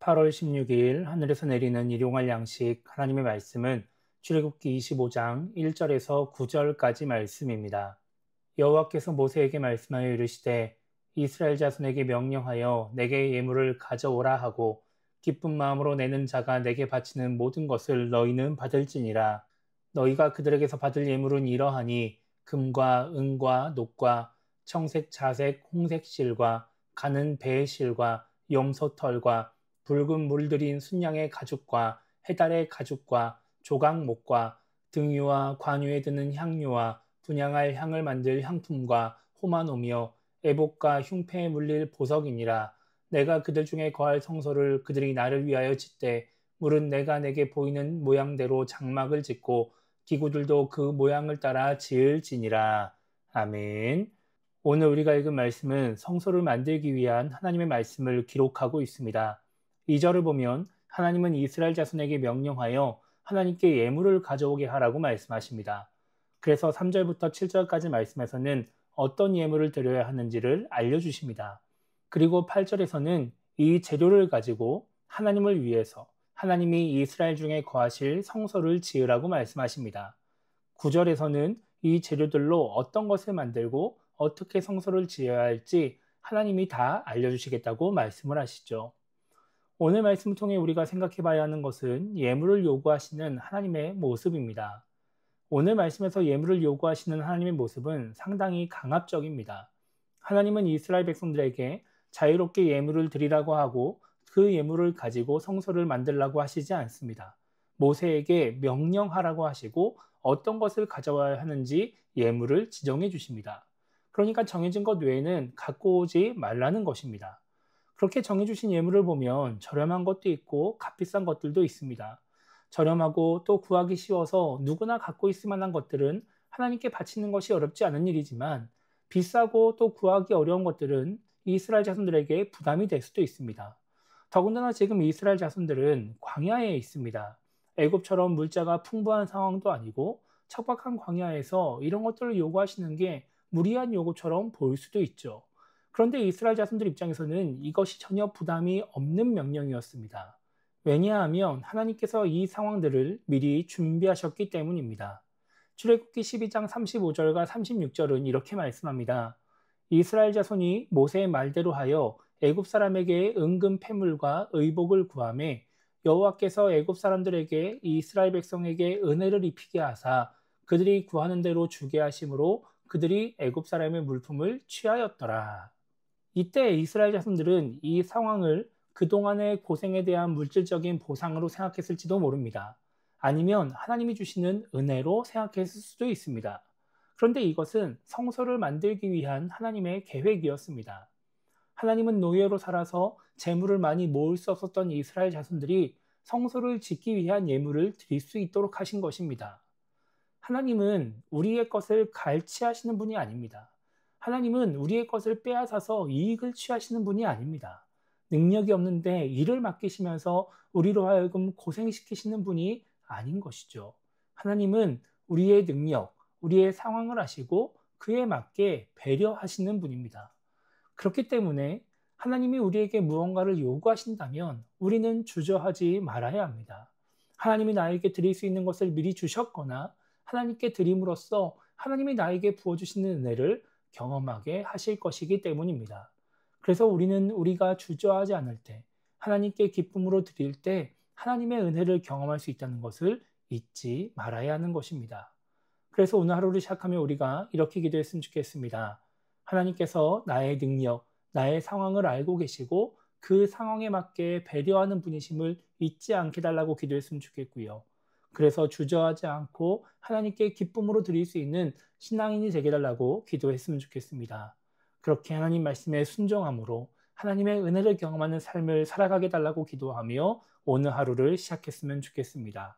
8월 16일 하늘에서 내리는 일용할 양식 하나님의 말씀은 출애굽기 25장 1절에서 9절까지 말씀입니다. 여호와께서 모세에게 말씀하여 이르시되 이스라엘 자손에게 명령하여 내게 예물을 가져오라 하고 기쁜 마음으로 내는 자가 내게 바치는 모든 것을 너희는 받을지니라. 너희가 그들에게서 받을 예물은 이러하니 금과 은과 녹과 청색 자색 홍색 실과 가는 배의 실과 염소털과 붉은 물들인 순양의 가죽과 해달의 가죽과 조각목과 등유와 관유에 드는 향료와 분향할 향을 만들 향품과 호마노며 애복과 흉패에 물릴 보석이니라. 내가 그들 중에 거할 성소를 그들이 나를 위하여 짓되 물은 내가 내게 보이는 모양대로 장막을 짓고 기구들도 그 모양을 따라 지을지니라. 아멘. 오늘 우리가 읽은 말씀은 성소를 만들기 위한 하나님의 말씀을 기록하고 있습니다. 2절을 보면 하나님은 이스라엘 자손에게 명령하여 하나님께 예물을 가져오게 하라고 말씀하십니다. 그래서 3절부터 7절까지 말씀에서는 어떤 예물을 드려야 하는지를 알려주십니다. 그리고 8절에서는 이 재료를 가지고 하나님을 위해서 하나님이 이스라엘 중에 거하실 성소를 지으라고 말씀하십니다. 9절에서는 이 재료들로 어떤 것을 만들고 어떻게 성소를 지어야 할지 하나님이 다 알려주시겠다고 말씀을 하시죠. 오늘 말씀을 통해 우리가 생각해 봐야 하는 것은 예물을 요구하시는 하나님의 모습입니다. 오늘 말씀에서 예물을 요구하시는 하나님의 모습은 상당히 강압적입니다. 하나님은 이스라엘 백성들에게 자유롭게 예물을 드리라고 하고 그 예물을 가지고 성소를 만들라고 하시지 않습니다. 모세에게 명령하라고 하시고 어떤 것을 가져와야 하는지 예물을 지정해 주십니다. 그러니까 정해진 것 외에는 갖고 오지 말라는 것입니다. 그렇게 정해주신 예물을 보면 저렴한 것도 있고 값비싼 것들도 있습니다. 저렴하고 또 구하기 쉬워서 누구나 갖고 있을 만한 것들은 하나님께 바치는 것이 어렵지 않은 일이지만 비싸고 또 구하기 어려운 것들은 이스라엘 자손들에게 부담이 될 수도 있습니다. 더군다나 지금 이스라엘 자손들은 광야에 있습니다. 애굽처럼 물자가 풍부한 상황도 아니고 척박한 광야에서 이런 것들을 요구하시는 게 무리한 요구처럼 보일 수도 있죠. 그런데 이스라엘 자손들 입장에서는 이것이 전혀 부담이 없는 명령이었습니다. 왜냐하면 하나님께서 이 상황들을 미리 준비하셨기 때문입니다. 출애굽기 12장 35절과 36절은 이렇게 말씀합니다. 이스라엘 자손이 모세의 말대로 하여 애굽 사람에게 은금 패물과 의복을 구하매 여호와께서 애굽 사람들에게 이스라엘 백성에게 은혜를 입히게 하사 그들이 구하는 대로 주게 하심으로 그들이 애굽 사람의 물품을 취하였더라. 이때 이스라엘 자손들은 이 상황을 그동안의 고생에 대한 물질적인 보상으로 생각했을지도 모릅니다. 아니면 하나님이 주시는 은혜로 생각했을 수도 있습니다. 그런데 이것은 성소를 만들기 위한 하나님의 계획이었습니다. 하나님은 노예로 살아서 재물을 많이 모을 수 없었던 이스라엘 자손들이 성소를 짓기 위한 예물을 드릴 수 있도록 하신 것입니다. 하나님은 우리의 것을 갈취하시는 분이 아닙니다. 하나님은 우리의 것을 빼앗아서 이익을 취하시는 분이 아닙니다. 능력이 없는데 일을 맡기시면서 우리로 하여금 고생시키시는 분이 아닌 것이죠. 하나님은 우리의 능력, 우리의 상황을 아시고 그에 맞게 배려하시는 분입니다. 그렇기 때문에 하나님이 우리에게 무언가를 요구하신다면 우리는 주저하지 말아야 합니다. 하나님이 나에게 드릴 수 있는 것을 미리 주셨거나 하나님께 드림으로써 하나님이 나에게 부어주시는 은혜를 경험하게 하실 것이기 때문입니다. 그래서 우리는 우리가 주저하지 않을 때, 하나님께 기쁨으로 드릴 때 하나님의 은혜를 경험할 수 있다는 것을 잊지 말아야 하는 것입니다. 그래서 오늘 하루를 시작하며 우리가 이렇게 기도했으면 좋겠습니다. 하나님께서 나의 능력, 나의 상황을 알고 계시고 그 상황에 맞게 배려하는 분이심을 잊지 않게 달라고 기도했으면 좋겠고요. 그래서 주저하지 않고 하나님께 기쁨으로 드릴 수 있는 신앙인이 되게 달라고 기도했으면 좋겠습니다. 그렇게 하나님 말씀에 순종함으로 하나님의 은혜를 경험하는 삶을 살아가게 달라고 기도하며 오늘 하루를 시작했으면 좋겠습니다.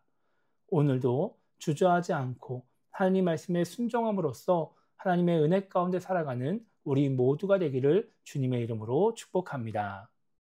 오늘도 주저하지 않고 하나님 말씀에 순종함으로써 하나님의 은혜 가운데 살아가는 우리 모두가 되기를 주님의 이름으로 축복합니다.